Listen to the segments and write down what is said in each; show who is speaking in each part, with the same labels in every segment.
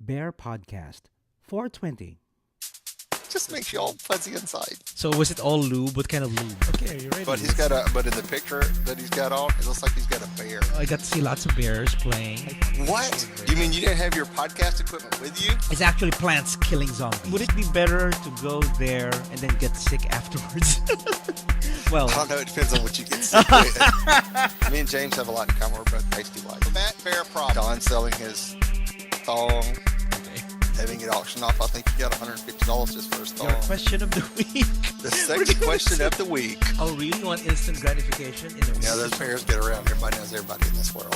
Speaker 1: BearPodcast 420.
Speaker 2: Just makes you all fuzzy inside.
Speaker 1: So was it all lube? What kind of lube? Okay, are you ready?
Speaker 2: But but in the picture that he's got on, it looks like he's got a bear.
Speaker 1: I got to see lots of bears playing.
Speaker 2: What? You mean you didn't have your podcast equipment with you?
Speaker 1: It's actually plants killing zombies. Would it be better to go there and then get sick afterwards? Well,
Speaker 2: I don't know. It depends on what you get sick with. Me and James have a lot in common. We're both pasty white. That bear prop. Don selling his thong. Having it auctioned off. I think he got $150 just for his thong.
Speaker 1: Your question of the week.
Speaker 2: The second question of the week.
Speaker 1: Oh, really? You want instant gratification in a week?
Speaker 2: Yeah, those bears get around. Everybody knows everybody in this world.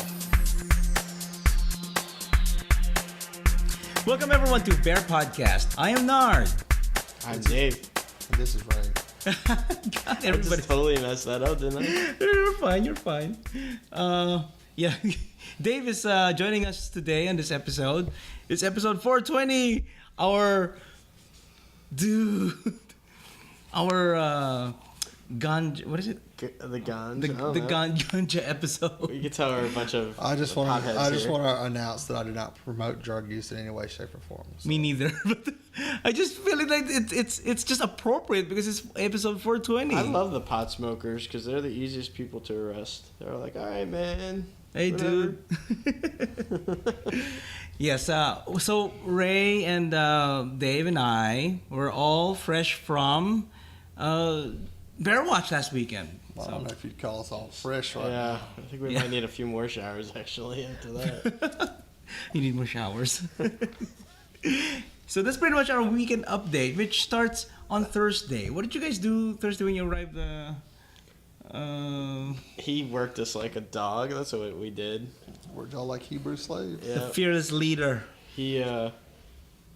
Speaker 1: Welcome everyone to Bear Podcast. I am Nard.
Speaker 3: I'm Dave.
Speaker 4: And this is Ray.
Speaker 1: God,
Speaker 3: I
Speaker 1: everybody.
Speaker 3: just totally messed that up, didn't I?
Speaker 1: You're fine. Yeah, Dave is joining us today on this episode. It's episode 420. Our ganja. What is it?
Speaker 3: The ganja.
Speaker 1: The ganja episode.
Speaker 3: You can tell we're a bunch of.
Speaker 4: I just want
Speaker 3: potheads here.
Speaker 4: to announce that I do not promote drug use in any way, shape, or form. So.
Speaker 1: Me neither. But I just feel like it's just appropriate because it's episode 420.
Speaker 3: I love the pot smokers because they're the easiest people to arrest. They're like, all right, man.
Speaker 1: Hey,
Speaker 3: whatever."
Speaker 1: dude. Yes. So Ray and Dave and I were all fresh from BearWatch last weekend.
Speaker 4: I don't know if you'd call us all fresh right
Speaker 3: Yeah,
Speaker 4: now.
Speaker 3: I think we might need a few more showers actually after that.
Speaker 1: You need more showers. So that's pretty much our weekend update, which starts on Thursday. What did you guys do Thursday when you arrived?
Speaker 3: He worked us like a dog. That's what we did.
Speaker 4: We're all like Hebrew slaves.
Speaker 1: The
Speaker 3: Yeah.
Speaker 1: fearless leader.
Speaker 3: Ray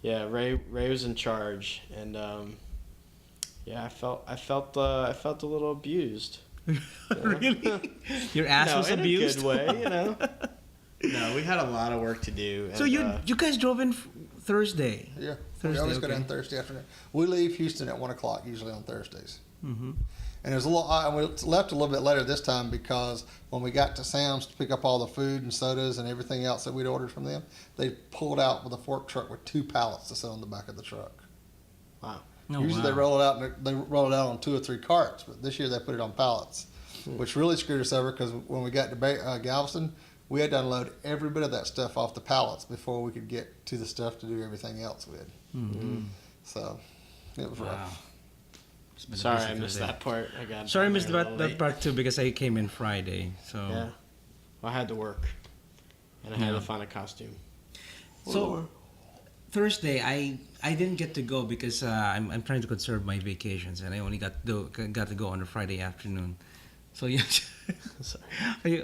Speaker 3: was in charge, and I felt a little abused.
Speaker 1: Really? Your ass was
Speaker 3: in
Speaker 1: abused?
Speaker 3: a good way, you know. No, we had a lot of work to do.
Speaker 1: So
Speaker 3: and,
Speaker 1: you guys drove in Thursday.
Speaker 4: Yeah.
Speaker 1: Thursday,
Speaker 4: We always
Speaker 1: okay.
Speaker 4: go down Thursday afternoon. We leave Houston at 1 o'clock usually on Thursdays.
Speaker 1: Mm-hmm.
Speaker 4: And there's a little. We left a little bit later this time because when we got to Sam's to pick up all the food and sodas and everything else that we'd ordered from them, they pulled out with a fork truck with 2 pallets to sit on the back of the truck.
Speaker 3: Wow.
Speaker 1: Oh,
Speaker 4: Usually they roll it out. They roll it out on 2 or 3 carts, but this year they put it on pallets, which really screwed us over because when we got to Galveston, we had to unload every bit of that stuff off the pallets before we could get to the stuff to do everything else with.
Speaker 1: Mm-hmm.
Speaker 4: So it was
Speaker 1: Wow.
Speaker 4: rough.
Speaker 1: It's been a
Speaker 3: Sorry,
Speaker 1: busy
Speaker 3: I missed
Speaker 1: Thursday.
Speaker 3: that part. I got.
Speaker 1: Sorry, I
Speaker 3: down
Speaker 1: missed
Speaker 3: there a little
Speaker 1: that
Speaker 3: late.
Speaker 1: part too because I came in Friday. So
Speaker 3: Yeah. Well, I had to work, and I had to find a costume.
Speaker 1: So Thursday, I didn't get to go because I'm trying to conserve my vacations, and I only got to go on a Friday afternoon. So yeah,
Speaker 3: Sorry.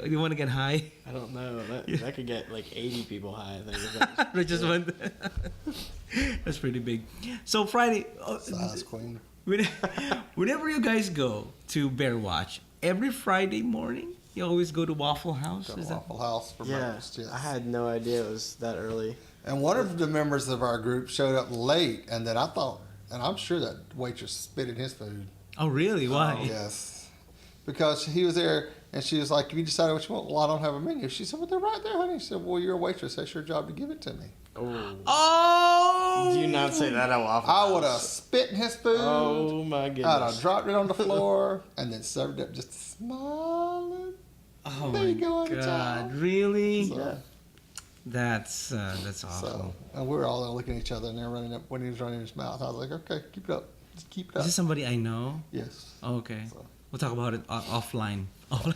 Speaker 1: you want to get high?
Speaker 3: I don't know. That could get like 80 people high. I think.
Speaker 1: I just went. That's pretty big. So Friday,
Speaker 4: Size queen.
Speaker 1: whenever you guys go to BearWatch, every Friday morning, you always go to Waffle House.
Speaker 4: Got a
Speaker 1: Is that?
Speaker 4: Waffle House for
Speaker 3: Yeah,
Speaker 4: breakfast. Yes.
Speaker 3: I had no idea it was that early.
Speaker 4: And one of the members of our group showed up late, and then I thought, and I'm sure that waitress spit in his food.
Speaker 1: Oh really? Why?
Speaker 4: Yes. Because he was there, and she was like, "You decided what you want?" "Well, I don't have a menu." She said, "Well, they're right there, honey." She said, "Well, you're a waitress. That's your job to give it to me."
Speaker 3: Oh.
Speaker 1: Oh!
Speaker 3: Do you not say that at Waffle
Speaker 4: I
Speaker 3: House?
Speaker 4: would have spit in his food.
Speaker 3: Oh my
Speaker 4: I'd have
Speaker 3: goodness.
Speaker 4: dropped it on the floor, and then served it just smiling.
Speaker 1: Oh
Speaker 4: There
Speaker 1: my
Speaker 4: you go,
Speaker 1: God!
Speaker 4: child.
Speaker 1: Really?
Speaker 4: So,
Speaker 3: Yeah.
Speaker 1: That's awful.
Speaker 4: so, and we were all looking at each other, and they're running up when he was running his mouth. I was like, "Okay, keep it up. Just keep it
Speaker 1: Is
Speaker 4: up."
Speaker 1: this somebody I know?
Speaker 4: Yes.
Speaker 1: Oh, okay.
Speaker 4: So.
Speaker 1: We'll talk about it offline.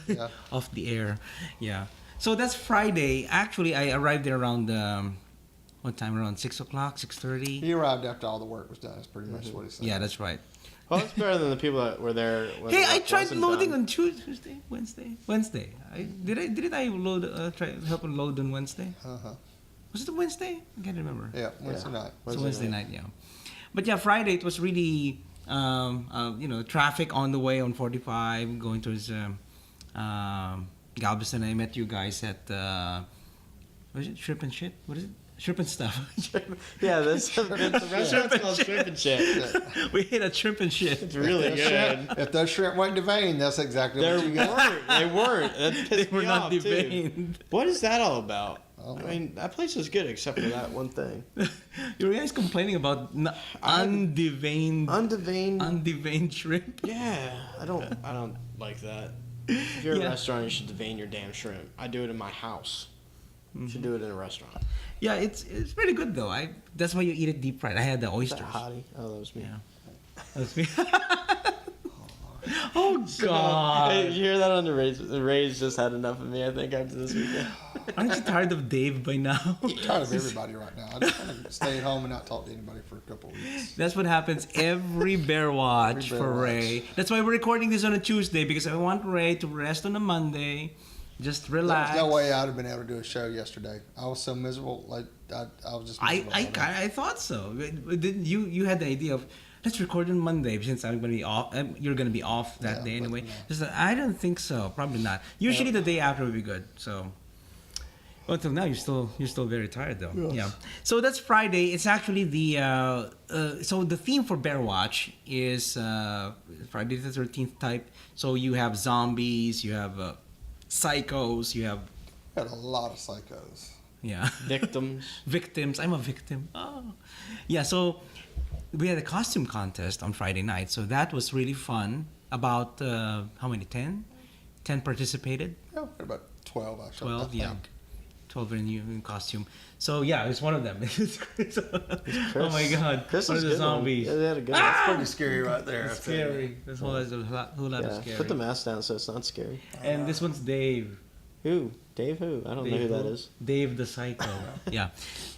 Speaker 4: Yeah.
Speaker 1: Off the air. Yeah. So that's Friday. Actually, I arrived there around, what time? Around 6 o'clock, 6:30?
Speaker 4: He arrived after all the work was done. That's pretty much what he said.
Speaker 1: Yeah, that's right.
Speaker 3: Well, it's better than the people that were there. When
Speaker 1: Hey,
Speaker 3: the
Speaker 1: I
Speaker 3: work
Speaker 1: tried
Speaker 3: wasn't
Speaker 1: loading
Speaker 3: done.
Speaker 1: on Tuesday, Wednesday. Did I load? Try help and load on Wednesday?
Speaker 4: Uh-huh.
Speaker 1: Was it a Wednesday? I can't remember.
Speaker 4: Yeah, Wednesday night.
Speaker 1: It's a Wednesday night, yeah. But yeah, Friday it was really, traffic on the way on 45 going towards Galveston. I met you guys at what is it? Shrimp and Shit? What is it? Shrimp and Stuff.
Speaker 3: Yeah, the restaurant's called Shrimp and Shit.
Speaker 1: We hit a Shrimp and Shit.
Speaker 3: It's really good.
Speaker 4: If those shrimp weren't deveined, that's exactly what you got.
Speaker 3: They weren't. That
Speaker 1: They
Speaker 3: pissed
Speaker 1: were
Speaker 3: me
Speaker 1: not
Speaker 3: off, too.
Speaker 1: deveined.
Speaker 3: What is that all about? I mean, that place is good except for that one thing.
Speaker 1: You guys complaining about undeveined shrimp?
Speaker 3: Yeah, I don't like that. If you're at a restaurant, you should devein your damn shrimp. I do it in my house. You should do it in a restaurant.
Speaker 1: Yeah, it's pretty good though. That's why you eat it deep fried. I had the
Speaker 3: Is
Speaker 1: oysters.
Speaker 3: that hottie? Oh, that was me.
Speaker 1: Yeah. That was me. Oh God!
Speaker 3: Hey, did you hear that on the Rays? The Rays just had enough of me, I think, after this weekend.
Speaker 1: Aren't you tired of Dave by now?
Speaker 4: I'm tired of everybody right now. I just want to stay at home and not talk to anybody for a couple of weeks.
Speaker 1: That's what happens every Bear Watch for Ray. That's why we're recording this on a Tuesday, because I want Ray to rest on a Monday. Just relax.
Speaker 4: There's no way I'd have been able to do a show yesterday. I was so miserable. Like I was just miserable.
Speaker 1: I thought so. Didn't you had the idea of let's record on Monday since I'm going to be off. You're going to be off that day anyway.
Speaker 4: No.
Speaker 1: Just that, I don't think so. Probably not. Usually the day after would be good. So until now you're still very tired though.
Speaker 4: Yes.
Speaker 1: Yeah. So that's Friday. It's actually the so the theme for Bear Watch is Friday the 13th type. So you have zombies, you have psychos, you have
Speaker 4: We had a lot of psychos.
Speaker 3: Victims.
Speaker 1: I'm a victim. Oh. Yeah, so we had a costume contest on Friday night, so that was really fun. About how many? 10 participated.
Speaker 4: Yeah, we had about 12 actually.
Speaker 1: 12,
Speaker 4: I
Speaker 1: yeah.
Speaker 4: think.
Speaker 1: 12 in costume. So yeah, it's one of them. Oh my God!
Speaker 3: Chris
Speaker 1: one
Speaker 3: is
Speaker 1: of the
Speaker 3: good one.
Speaker 1: zombies.
Speaker 3: Yeah, they had a good one.
Speaker 4: That's pretty scary right there.
Speaker 1: It's scary. This whole is a whole lot of
Speaker 3: Yeah,
Speaker 1: scary.
Speaker 3: put the mask down so it's not scary.
Speaker 1: And this one's Dave.
Speaker 3: Who? Dave who? I don't know who that is.
Speaker 1: Dave the Psycho. Yeah.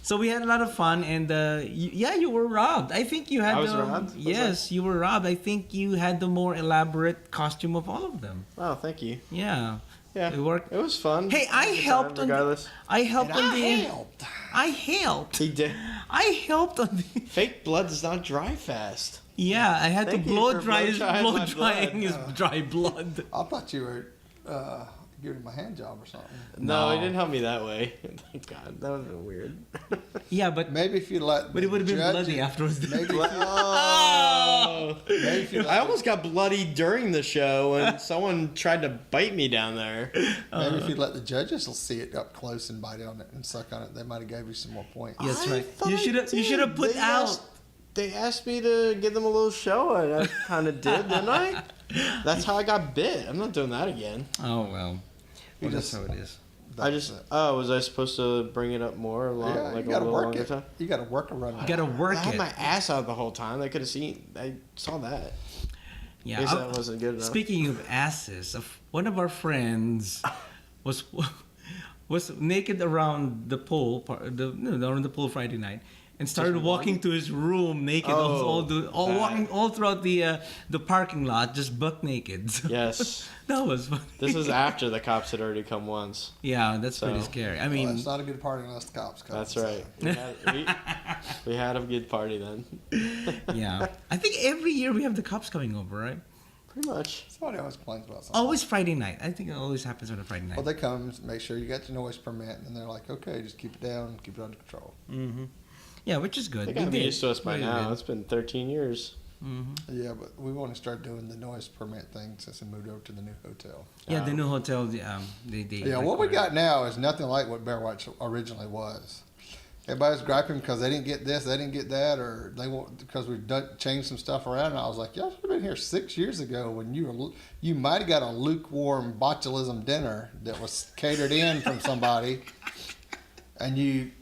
Speaker 1: So we had a lot of fun, and you were robbed. I think you had.
Speaker 3: I was robbed?
Speaker 1: Yes, you were robbed. I think you had the more elaborate costume of all of them.
Speaker 3: Oh, thank you.
Speaker 1: Yeah.
Speaker 3: Yeah,
Speaker 1: It worked.
Speaker 3: It was fun.
Speaker 1: Hey, I
Speaker 3: Good time,
Speaker 1: helped on.
Speaker 3: regardless.
Speaker 1: I helped
Speaker 4: And
Speaker 1: on
Speaker 4: I
Speaker 1: the.
Speaker 4: helped.
Speaker 1: I helped.
Speaker 3: He did.
Speaker 1: I helped on the.
Speaker 3: Fake blood does not dry fast.
Speaker 1: Yeah, I had
Speaker 3: Thank
Speaker 1: to
Speaker 3: you
Speaker 1: blow
Speaker 3: for
Speaker 1: dry his
Speaker 3: blow-drying
Speaker 1: blow
Speaker 3: my
Speaker 1: drying his
Speaker 3: blood.
Speaker 1: dry blood.
Speaker 4: I thought you were giving him a hand job or something.
Speaker 3: No,
Speaker 1: No.
Speaker 3: he didn't help me that way. Thank God, that would have been weird.
Speaker 1: Yeah, but
Speaker 4: Maybe if you let.
Speaker 1: it would have been
Speaker 4: the judge-
Speaker 1: bloody afterwards.
Speaker 4: Maybe if you,
Speaker 3: Oh!
Speaker 4: maybe if you
Speaker 3: I
Speaker 4: let,
Speaker 3: almost got bloody during the show when someone tried to bite me down there.
Speaker 4: maybe if you let the judges see it up close and bite on it and suck on it, they might have gave you some more points.
Speaker 1: Yes,
Speaker 3: I
Speaker 1: right.
Speaker 3: thought
Speaker 1: You
Speaker 3: I
Speaker 1: should have
Speaker 3: did.
Speaker 1: put
Speaker 3: They
Speaker 1: out.
Speaker 3: They asked me to give them a little show, and I kind of did, didn't I? That's how I got bit. I'm not doing that again.
Speaker 1: Oh well.
Speaker 4: You
Speaker 1: Well, that's
Speaker 4: just-
Speaker 1: how it is.
Speaker 3: Was I supposed to bring it up more,
Speaker 4: Yeah,
Speaker 3: like
Speaker 4: you
Speaker 3: a
Speaker 4: gotta
Speaker 3: little
Speaker 4: work
Speaker 3: longer
Speaker 4: it.
Speaker 3: time?
Speaker 4: You got to work around
Speaker 1: You
Speaker 4: it.
Speaker 1: gotta work
Speaker 3: I had
Speaker 1: it.
Speaker 3: my ass out the whole time. They could have seen. I saw that.
Speaker 1: Yeah.
Speaker 3: Guess that wasn't good enough.
Speaker 1: Speaking of asses, one of our friends was naked around the pool, around the pool Friday night, and started walking to his room naked, walking all throughout the parking lot, just buck naked. So
Speaker 3: Yes.
Speaker 1: that was funny.
Speaker 3: This was after the cops had already come once.
Speaker 1: Yeah, that's pretty
Speaker 3: So-
Speaker 1: scary. I
Speaker 4: Well,
Speaker 1: mean,
Speaker 4: it's not a good party unless the cops come.
Speaker 3: That's
Speaker 4: so.
Speaker 3: right. We had a good party then.
Speaker 1: yeah. I think every year we have the cops coming over, right?
Speaker 3: Pretty much.
Speaker 4: Somebody always complains about something.
Speaker 1: Always Friday night. I think it always happens on a Friday night.
Speaker 4: Well, they come, make sure you got your noise permit, and they're like, okay, just keep it down, keep it under control.
Speaker 1: Mm-hmm. Yeah, which is good.
Speaker 3: They
Speaker 1: We
Speaker 3: gotta be
Speaker 1: did.
Speaker 3: used to us by
Speaker 1: We
Speaker 3: now.
Speaker 1: did.
Speaker 3: It's been 13 years.
Speaker 1: Mm-hmm.
Speaker 4: Yeah, but we've only started doing the noise permit thing since we moved over to the new hotel.
Speaker 1: Yeah, the new hotel. They
Speaker 4: Yeah, what we
Speaker 1: require-
Speaker 4: got now is nothing like what BearWatch originally was. Everybody's griping because they didn't get this, they didn't get that, or they want because we've changed some stuff around. And I was like, y'all should have been here 6 years ago when you might have got a lukewarm botulism dinner that was catered in from somebody, and you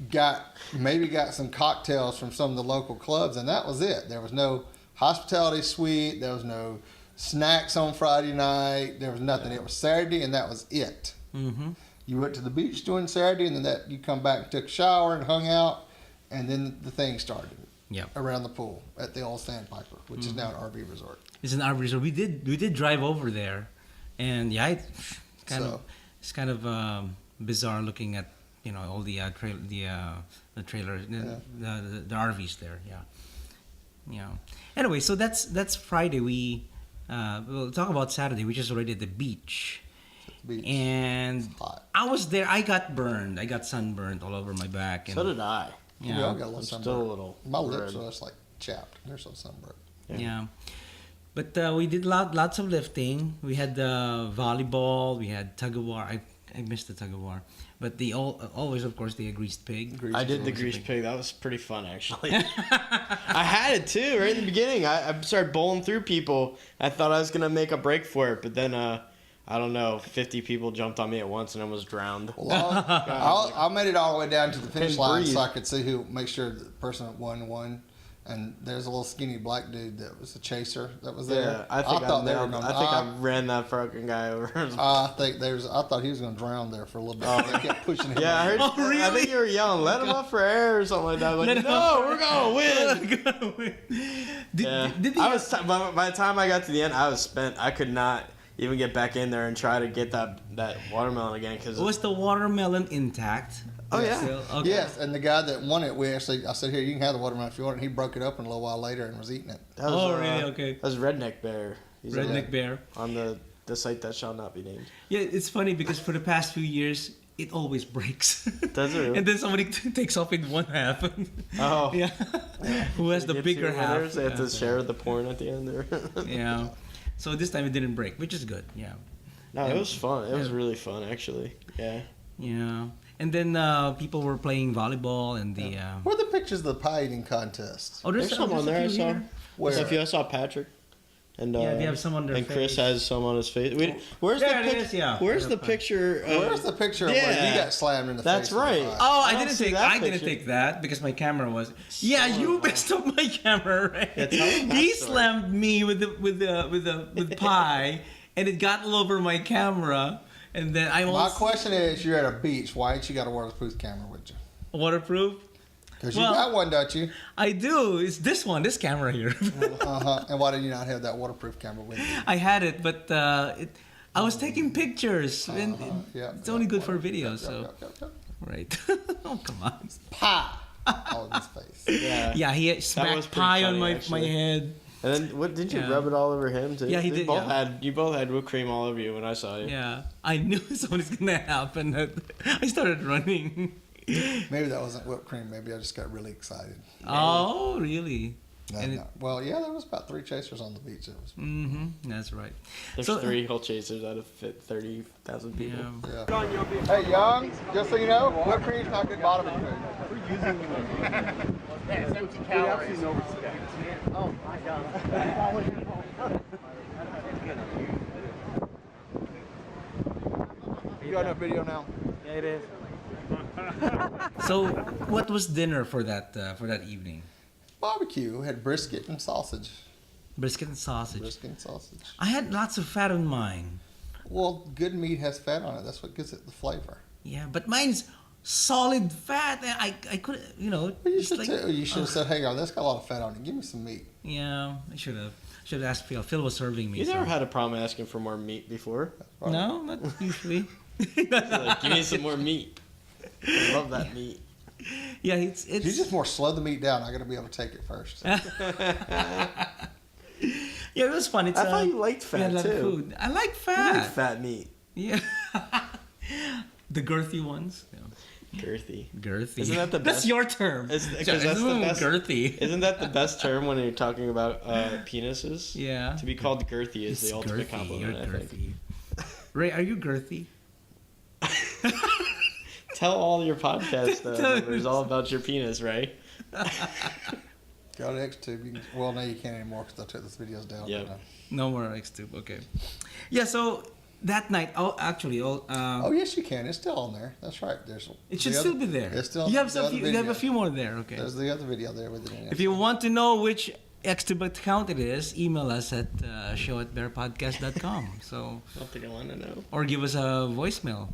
Speaker 4: maybe got some cocktails from some of the local clubs, and that was it. There was no hospitality suite, there was no snacks on Friday night, there was nothing. It was Saturday, and that was it.
Speaker 1: Mm-hmm.
Speaker 4: You went to the beach during Saturday, and then you come back and took a shower and hung out, and then the thing started.
Speaker 1: Yeah.
Speaker 4: Around the pool at the old Sandpiper, which is now an RV resort.
Speaker 1: It's an RV resort. We did drive over there, and yeah, it's kind of bizarre looking at all the trailers, the RVs there. Yeah. Anyway, so that's Friday. We'll talk about Saturday, which is already at the beach.
Speaker 4: Beach.
Speaker 1: And
Speaker 4: It's hot.
Speaker 1: I was there. I got burned. I got sunburned all over my back. And,
Speaker 3: So did I.
Speaker 1: yeah,
Speaker 4: We all got a little
Speaker 3: I'm
Speaker 4: sunburn.
Speaker 3: still a little
Speaker 4: My lips
Speaker 3: red.
Speaker 4: are just like chapped. They're so sunburned.
Speaker 1: Yeah. But we did lots of lifting. We had volleyball. We had tug of war. I missed the tug of war. But always, of course, the greased pig.
Speaker 3: I did the greased pig. That was pretty fun, actually. I had it too right in the beginning. I started bowling through people. I thought I was gonna make a break for it, but then I don't know, 50 people jumped on me at once and I was drowned.
Speaker 4: Well, I made it all the way down to the finish line
Speaker 3: breathe.
Speaker 4: so I could see make sure the person that won. And there's a little skinny black dude that was a chaser that was there.
Speaker 3: Yeah, I think I ran that fucking guy over.
Speaker 4: I thought he was going to drown there for a little bit. They kept pushing him.
Speaker 3: Yeah, I heard.
Speaker 1: Oh, really?
Speaker 3: I think you were yelling, "Let him up for air" or something like that. Like, no, we're gonna win. By the time I got to the end, I was spent. I could not even get back in there and try to get that watermelon again because
Speaker 1: Was the watermelon intact?
Speaker 3: Oh, yeah.
Speaker 1: Still? Okay.
Speaker 4: Yes, and the guy that won it, I said, here, you can have the watermelon if you want it. And he broke it open a little while later and was eating it.
Speaker 3: that was,
Speaker 1: Really? Okay.
Speaker 3: That was Redneck Bear. He's
Speaker 1: Redneck Bear.
Speaker 3: on the site that shall not be named.
Speaker 1: Yeah, it's funny because for the past few years, it always breaks.
Speaker 3: Does it really?
Speaker 1: And then somebody takes off in one half.
Speaker 3: Oh.
Speaker 1: Yeah. Who has the
Speaker 3: Get
Speaker 1: bigger
Speaker 3: two
Speaker 1: half?
Speaker 3: winners, they have to share the porn at the end there.
Speaker 1: Yeah. So this time it didn't break, which is good. Yeah.
Speaker 3: No, it was fun. It was really fun, actually. Yeah.
Speaker 1: Yeah. And then people were playing volleyball and the.
Speaker 4: Where are the pictures of the pie eating contest?
Speaker 1: Oh,
Speaker 3: There's some on there. I
Speaker 1: a few
Speaker 3: saw.
Speaker 1: here.
Speaker 4: Where?
Speaker 3: There's a few. I saw Patrick. And
Speaker 1: Yeah, they have some on their
Speaker 3: and Chris
Speaker 1: face.
Speaker 3: has some on his face. Where's
Speaker 1: There
Speaker 3: the
Speaker 1: it
Speaker 3: picture?
Speaker 1: is, yeah.
Speaker 3: Where's
Speaker 1: Yeah,
Speaker 3: the
Speaker 1: fine.
Speaker 3: picture?
Speaker 4: Where's the picture of where
Speaker 3: yeah.
Speaker 4: you got slammed in the
Speaker 3: That's
Speaker 4: face? with the
Speaker 3: right.
Speaker 4: pie?
Speaker 1: Oh,
Speaker 3: I don't see that
Speaker 1: I didn't
Speaker 3: picture.
Speaker 1: take that because my camera was. Yeah, you messed up my camera, right?
Speaker 3: Yeah, tell them that
Speaker 1: He
Speaker 3: story.
Speaker 1: slammed me with the pie, and it got all over my camera, and then I
Speaker 4: My
Speaker 1: almost
Speaker 4: question is, you're at a beach. Why ain't you got a waterproof camera with you?
Speaker 1: waterproof.
Speaker 4: Because you
Speaker 1: Well-
Speaker 4: got one, don't you?
Speaker 1: I do. It's this camera here.
Speaker 4: And why did you not have that waterproof camera with you?
Speaker 1: I had it, but I was taking pictures, and
Speaker 4: Yeah,
Speaker 1: it's only good for video.
Speaker 4: Yep,
Speaker 1: So
Speaker 4: yep.
Speaker 1: right. Oh come on.
Speaker 4: Pie all in his face.
Speaker 3: Yeah.
Speaker 1: Yeah, he
Speaker 3: was
Speaker 1: smacked
Speaker 3: pretty
Speaker 1: pie on
Speaker 3: funny,
Speaker 1: my
Speaker 3: actually.
Speaker 1: head.
Speaker 3: And then what did you
Speaker 1: Yeah.
Speaker 3: rub it all over him too?
Speaker 1: Yeah, he
Speaker 3: You
Speaker 1: did,
Speaker 3: Both
Speaker 1: yeah.
Speaker 3: you both had whipped cream all over you when I saw you.
Speaker 1: Yeah, I knew something's gonna happen. I started running.
Speaker 4: Maybe that wasn't whipped cream. Maybe I just got really excited.
Speaker 1: Oh, really?
Speaker 4: No,
Speaker 1: And
Speaker 4: no. Well, yeah, there was about 3 chasers on the beach. It was,
Speaker 1: That's right.
Speaker 3: There's
Speaker 1: So-
Speaker 3: 3 whole chasers out of 30,000 people.
Speaker 1: Yeah.
Speaker 4: yeah. Hey, Young, just so you know, whipped cream's not good bottom food.
Speaker 5: It's empty calories. Oh my god.
Speaker 4: You got enough video now?
Speaker 5: Yeah, it is.
Speaker 1: So, what was dinner for that evening?
Speaker 4: Barbecue. We had brisket and sausage.
Speaker 1: Brisket and sausage.
Speaker 4: Brisket and sausage.
Speaker 1: I had lots of fat on mine.
Speaker 4: Well, good meat has fat on it. That's what gives it the flavor.
Speaker 1: Yeah, but mine's solid fat. I couldn't,
Speaker 4: Well, you
Speaker 1: it's
Speaker 4: should
Speaker 1: like-
Speaker 4: you should have said, "Hey, guys, that's got a lot of fat on it. Give me some meat."
Speaker 1: Yeah, I should have asked Phil. Phil was serving me.
Speaker 3: You
Speaker 1: so-
Speaker 3: never had a problem asking for more meat before?
Speaker 4: Right?
Speaker 1: No, not usually.
Speaker 3: Like, give me some more meat. I love that meat.
Speaker 1: Yeah, it's
Speaker 4: You just more slow the meat down. I got to be able to take it first.
Speaker 1: yeah, it was fun. It's
Speaker 3: I thought you liked
Speaker 1: we had
Speaker 3: fat
Speaker 1: a lot of
Speaker 3: too.
Speaker 1: food. I like
Speaker 3: I
Speaker 1: fat.
Speaker 3: like fat meat.
Speaker 1: Yeah, the girthy ones. Yeah.
Speaker 3: Girthy.
Speaker 1: Girthy.
Speaker 3: Isn't that the
Speaker 1: That's
Speaker 3: best?
Speaker 1: your term.
Speaker 3: Is- 'cause
Speaker 1: It's
Speaker 3: that's the best-
Speaker 1: girthy.
Speaker 3: Isn't that the best term when you're talking about penises?
Speaker 1: Yeah.
Speaker 3: To be called girthy is
Speaker 1: It's
Speaker 3: the ultimate
Speaker 1: girthy.
Speaker 3: compliment,
Speaker 1: You're
Speaker 3: I think.
Speaker 1: girthy. Ray, are you girthy?
Speaker 3: Tell all your podcast
Speaker 1: Tell
Speaker 3: members all about your penis, right?
Speaker 4: Go to Xtube. Well, no, you can't anymore because I took those videos down.
Speaker 3: Yep.
Speaker 4: But,
Speaker 1: No more Xtube. Okay. Yeah. So that night,
Speaker 4: oh, yes, you can. It's still on there. That's right. There's.
Speaker 1: it should
Speaker 4: the
Speaker 1: still
Speaker 4: other-
Speaker 1: be there.
Speaker 4: It's still.
Speaker 1: You have
Speaker 4: the other
Speaker 1: you have a
Speaker 4: video.
Speaker 1: few more there. Okay.
Speaker 4: There's the other video there with it in it.
Speaker 1: If you want to know which Xtube account it is, email us at show@bearpodcast.com. So,
Speaker 3: I don't think I want to know.
Speaker 1: or give us a voicemail.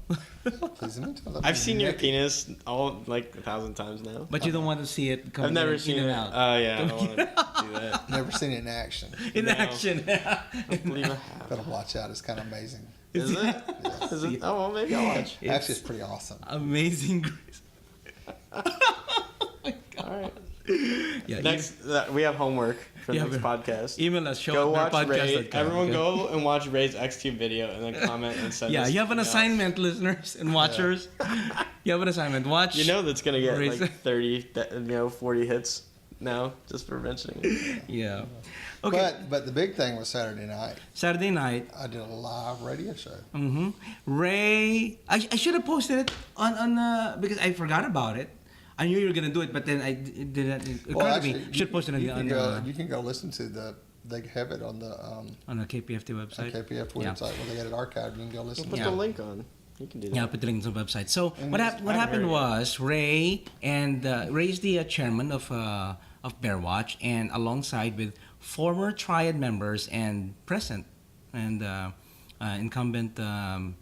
Speaker 4: Please admit to it.
Speaker 3: I've seen your penis all like 1,000 times now.
Speaker 1: But you don't want to see it
Speaker 3: I've
Speaker 1: coming
Speaker 3: never seen
Speaker 1: in
Speaker 3: it.
Speaker 1: and out.
Speaker 3: Oh yeah, I don't want to do that.
Speaker 4: Never seen it in action.
Speaker 1: in
Speaker 3: no.
Speaker 1: action.
Speaker 3: I believe I have.
Speaker 4: Gotta watch out. It's kind of amazing.
Speaker 3: Is it? Is it? Oh well, maybe I'll watch.
Speaker 4: Actually, it's pretty awesome.
Speaker 1: Amazing grace.
Speaker 3: All right.
Speaker 1: Yeah.
Speaker 3: Next, we have homework for the
Speaker 1: Yeah,
Speaker 3: next podcast.
Speaker 1: Email us.
Speaker 3: Go watch Ray.
Speaker 1: show@bearpodcast.com,
Speaker 3: Everyone
Speaker 1: okay?
Speaker 3: go and watch Ray's XTube video and then comment and send
Speaker 1: Yeah,
Speaker 3: us
Speaker 1: you have an
Speaker 3: emails.
Speaker 1: assignment, listeners and watchers. You have an assignment. Watch.
Speaker 3: You know that's gonna get
Speaker 1: Ray's-
Speaker 3: like 30, 40 hits. No, just for mentioning it.
Speaker 1: Yeah. Okay.
Speaker 4: But the big thing was Saturday night.
Speaker 1: Saturday night.
Speaker 4: I did a live radio show.
Speaker 1: Mm-hmm. Ray, I should have posted it on because I forgot about it. I knew you were gonna do it, but then it didn't occur to me. Should post it on
Speaker 4: you can go listen to they have it on the
Speaker 1: KPFT website.
Speaker 4: KPF website where they got it archived. You can go listen.
Speaker 3: Put
Speaker 4: to
Speaker 3: the link on. You can do that.
Speaker 1: Yeah, I'll put the link on the website. So what
Speaker 3: heard
Speaker 1: happened
Speaker 3: it.
Speaker 1: was Ray Ray's the chairman of BearWatch, and alongside with former Triad members and present and incumbent Triad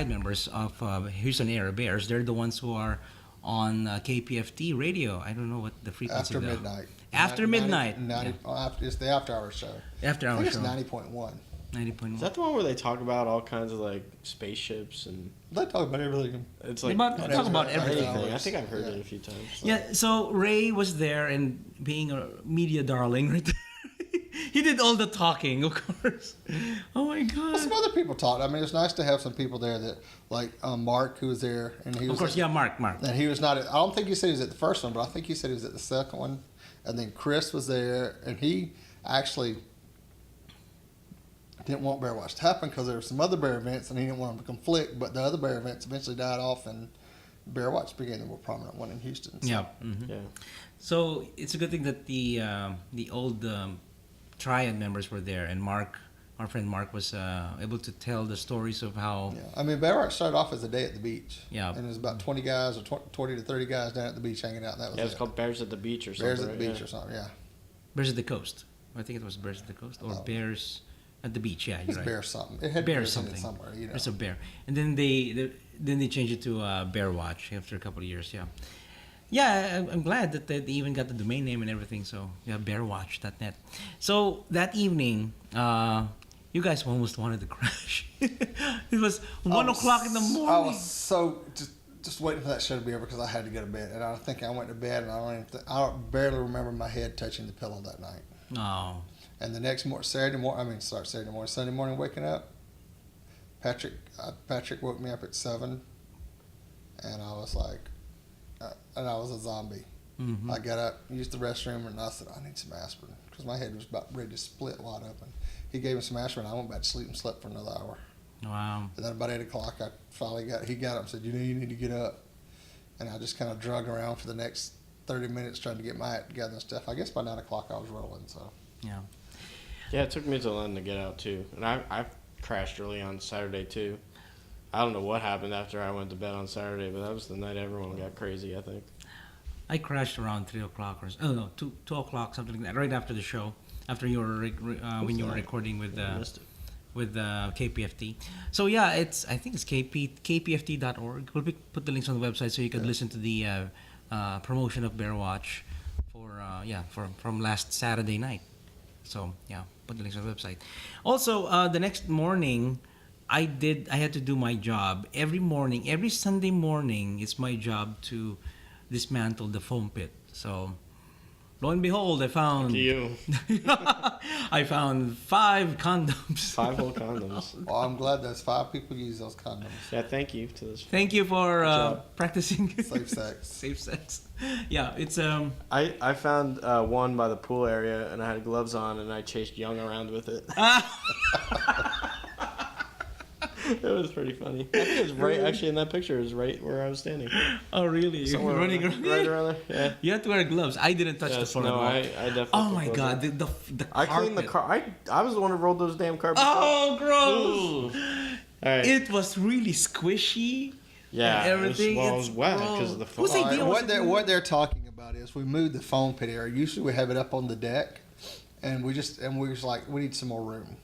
Speaker 1: members of Houston area Bears. They're the ones who are on KPFT radio. I don't know what the frequency
Speaker 4: after
Speaker 1: though.
Speaker 4: midnight.
Speaker 1: After midnight.
Speaker 4: It's the after hour show.
Speaker 1: After
Speaker 4: I
Speaker 1: hour
Speaker 4: think
Speaker 1: show.
Speaker 4: it's 90.1.
Speaker 1: 90.1.
Speaker 3: Is that the one where they talk about all kinds of like spaceships and
Speaker 4: They talk about everything.
Speaker 3: it's like
Speaker 1: They talk about everything.
Speaker 3: anything? I think I've heard it a few times.
Speaker 1: Yeah, so Ray was there and being a media darling, right? He did all the talking, of course. Oh my
Speaker 4: Well, some
Speaker 1: god.
Speaker 4: other people talked. I mean, it's nice to have some people there that, like Mark, who was there, and he was.
Speaker 1: Of course, yeah, Mark.
Speaker 4: And he was not. I don't think he said he was at the first one, but I think he said he was at the second one. And then Chris was there, and he actually didn't want BearWatch to happen because there were some other bear events, and he didn't want them to conflict. But the other bear events eventually died off, and BearWatch became the more prominent one in Houston. So.
Speaker 1: Yeah. Mhm.
Speaker 3: Yeah.
Speaker 1: So it's a good thing that the old Triad members were there, and Mark, our friend Mark, was able to tell the stories of how.
Speaker 4: Yeah. I mean, BearWatch started off as a day at the beach.
Speaker 1: Yeah.
Speaker 4: And it was about 20 guys or 20 to 30 guys down at the beach hanging out. And that was
Speaker 3: Yeah, it's
Speaker 4: it.
Speaker 3: called Bears at the Beach or something.
Speaker 4: Bears at the
Speaker 3: right?
Speaker 4: beach
Speaker 3: Yeah.
Speaker 4: or something. Yeah.
Speaker 1: Bears at the Coast. I think it was Bears at the Coast or
Speaker 4: Oh.
Speaker 1: Bears at the Beach. Yeah,
Speaker 4: It's
Speaker 1: you're right.
Speaker 4: bear something. It had
Speaker 1: Bear
Speaker 4: bears in it
Speaker 1: something.
Speaker 4: somewhere. You know.
Speaker 1: There's a bear, and then they changed it to BearWatch after a couple of years. Yeah, yeah. I'm glad that they even got the domain name and everything. So yeah, BearWatch.net. So that evening, you guys almost wanted to crash. It was 1 o'clock in the morning.
Speaker 4: I was so just waiting for that show to be over because I had to go to bed, and I think I went to bed, and I barely remember my head touching the pillow that night.
Speaker 1: Oh,
Speaker 4: And the next Sunday morning, waking up, Patrick woke me up at 7, and I was like, and I was a zombie.
Speaker 1: mhm.
Speaker 4: I got up, used the restroom, and I said, I need some aspirin because my head was about ready to split wide open. He gave me some aspirin. I went back to sleep and slept for another hour.
Speaker 1: Wow.
Speaker 4: And then about 8 o'clock, he got up and said, you need to get up. And I just kind of drug around for the next 30 minutes trying to get my act together and stuff. I guess by 9 o'clock I was rolling, so.
Speaker 1: Yeah.
Speaker 3: Yeah, it took me till then to get out too, and I crashed early on Saturday too. I don't know what happened after I went to bed on Saturday, but that was the night everyone got crazy. I think.
Speaker 1: I crashed around 3 o'clock or 2 o'clock, something like that, right after the show, after you were when you were recording with
Speaker 3: Missed it.
Speaker 1: KPFT. So yeah, I think it's kpft.org. We'll put the links on the website so you can listen to the promotion of BearWatch from last Saturday night. So yeah, put the links on the website. Also, the next morning, I had to do my job every Sunday morning. It's my job to dismantle the foam pit. So lo and behold, I found
Speaker 3: To you,
Speaker 1: I found 5 condoms.
Speaker 3: 5 whole condoms.
Speaker 4: Well, I'm glad those 5 people use those condoms.
Speaker 3: Yeah, thank you to this.
Speaker 1: Thank you for
Speaker 3: job.
Speaker 1: practicing
Speaker 4: Safe sex.
Speaker 1: safe sex. Yeah, it's
Speaker 3: I found one by the pool area, and I had gloves on, and I chased Young around with it. It was pretty funny. I think it was right, actually, in that picture, it was right where I was standing.
Speaker 1: oh really?
Speaker 3: Somewhere
Speaker 1: Running
Speaker 3: around,
Speaker 1: around.
Speaker 3: right around there. Yeah.
Speaker 1: You have to wear gloves. I didn't touch the
Speaker 3: Yes,
Speaker 1: floor.
Speaker 3: no,
Speaker 1: at all.
Speaker 3: I definitely.
Speaker 1: Oh
Speaker 3: put
Speaker 1: my
Speaker 3: gloves
Speaker 1: god,
Speaker 3: on.
Speaker 1: the
Speaker 3: I cleaned the
Speaker 1: carpet.
Speaker 3: car. I was the one who rolled those damn carpets.
Speaker 1: Oh, gross!
Speaker 3: Ooh. All right.
Speaker 1: It was really squishy.
Speaker 3: Yeah,
Speaker 1: and everything.
Speaker 3: It was
Speaker 1: It's
Speaker 3: wet
Speaker 1: gross.
Speaker 3: because of the foam.
Speaker 1: Whose
Speaker 4: All
Speaker 1: idea
Speaker 4: right,
Speaker 1: was it?
Speaker 4: what they're talking about is we moved the foam pit area. Usually we have it up on the deck, and we was like we need some more room,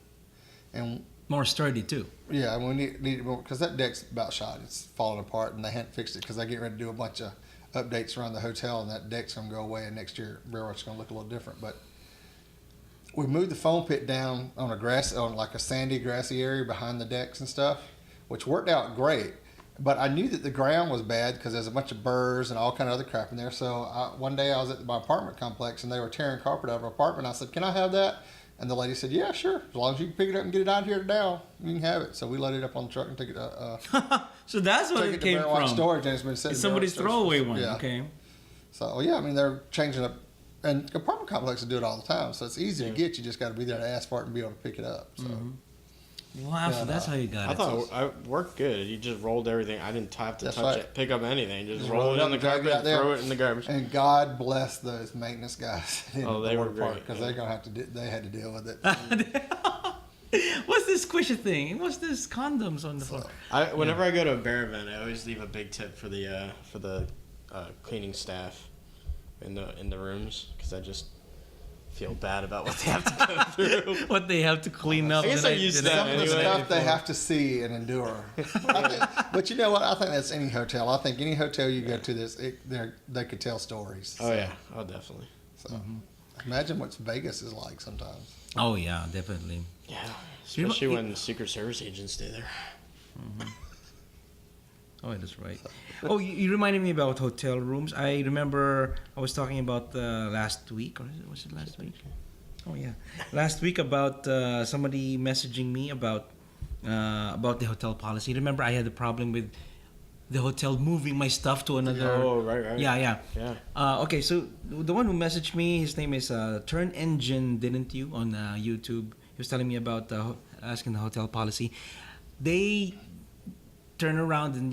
Speaker 4: and
Speaker 1: More sturdy too.
Speaker 4: yeah, and we need more because that deck's about shot. It's falling apart, and they hadn't fixed it because they get ready to do a bunch of updates around the hotel, and that deck's gonna go away, and next year BearWatch's gonna look a little different. But we moved the foam pit down on like a sandy, grassy area behind the decks and stuff, which worked out great. But I knew that the ground was bad because there's a bunch of burrs and all kind of other crap in there. So one day I was at my apartment complex and they were tearing carpet out of our apartment. I said, "Can I have that?" And the lady said, "Yeah, sure. As long as you can pick it up and get it out here now, you can have it." So we loaded it up on the truck and took it.
Speaker 1: So that's what
Speaker 4: Took
Speaker 1: it
Speaker 4: it to
Speaker 1: came
Speaker 4: BearWatch
Speaker 1: from.
Speaker 4: storage, and it's been sitting.
Speaker 1: It's
Speaker 4: in
Speaker 1: somebody's
Speaker 4: BearWatch storage.
Speaker 1: throwaway one.
Speaker 4: Yeah.
Speaker 1: Okay.
Speaker 4: So yeah, I mean they're changing up, and apartment complexes do it all the time. So it's easy to get. You just got to be there to ask for it and be able to pick it up. So.
Speaker 1: Wow, so that's how you got
Speaker 3: I
Speaker 1: it.
Speaker 3: thought it worked good. You just rolled everything. I didn't have to
Speaker 4: That's
Speaker 3: touch
Speaker 4: right.
Speaker 3: it, pick up anything. Just
Speaker 4: roll
Speaker 3: roll
Speaker 4: it
Speaker 3: it
Speaker 4: up
Speaker 3: in the
Speaker 4: and drag it
Speaker 3: garbage,
Speaker 4: out there.
Speaker 3: throw it in the garbage.
Speaker 4: And God bless those maintenance guys.
Speaker 3: Oh, they were great,
Speaker 4: because they're gonna have to. They had to deal with it.
Speaker 1: What's this squishy thing? What's this condoms on the floor?
Speaker 3: Whenever I go to a bear event, I always leave a big tip for the cleaning staff in the rooms because I just feel bad about what they have to go through.
Speaker 1: What they have to clean up.
Speaker 3: I guess I used that
Speaker 4: Some of the
Speaker 3: anyway.
Speaker 4: stuff they have to see and endure. But you know what? I think that's any hotel. I think any hotel you go to, they could tell stories.
Speaker 3: Oh yeah, oh definitely.
Speaker 4: So imagine what Vegas is like sometimes.
Speaker 1: Oh yeah, definitely.
Speaker 3: Yeah, especially when Secret Service agents stay there.
Speaker 1: Oh, that's right. Oh, you reminded me about hotel rooms. I remember I was talking about last week, or was it last week? Oh yeah, last week about somebody messaging me about the hotel policy. Remember, I had a problem with the hotel moving my stuff to another.
Speaker 3: Oh right.
Speaker 1: Yeah.
Speaker 3: Yeah.
Speaker 1: Okay, so the one who messaged me, his name is Turn Engine, didn't you, on YouTube? He was telling me about asking the hotel policy. They turn around and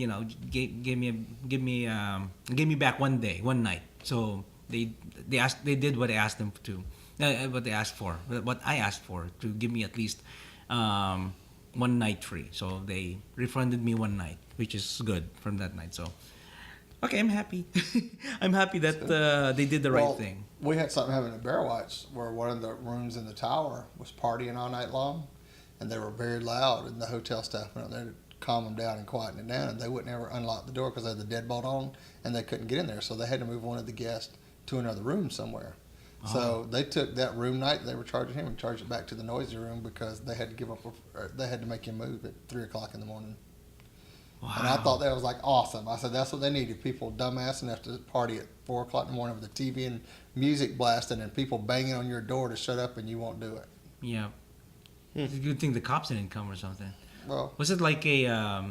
Speaker 1: gave me back one night. So they did what I asked them to, what I asked for, to give me at least 1 night free. So they refunded me 1 night, which is good from that night. So okay, I'm happy. I'm happy that they did the right thing.
Speaker 4: We had something happen at BearWatch where one of the rooms in the tower was partying all night long, and they were very loud, and the hotel staff went out there to calm them down and quieten it down, and they wouldn't ever unlock the door because they had the deadbolt on, and they couldn't get in there, so they had to move one of the guests to another room somewhere. So they took that room night they were charging him and charged it back to the noisy room because they had to give up. They had to make him move at 3:00 in the morning.
Speaker 1: Wow.
Speaker 4: And I thought that was like awesome. I said that's what they needed. People dumbass enough to party at 4:00 in the morning with the TV and music blasting and people banging on your door to shut up, and you won't do it.
Speaker 1: Yeah. It's a good thing the cops didn't come or something.
Speaker 4: Well,
Speaker 1: Was it like a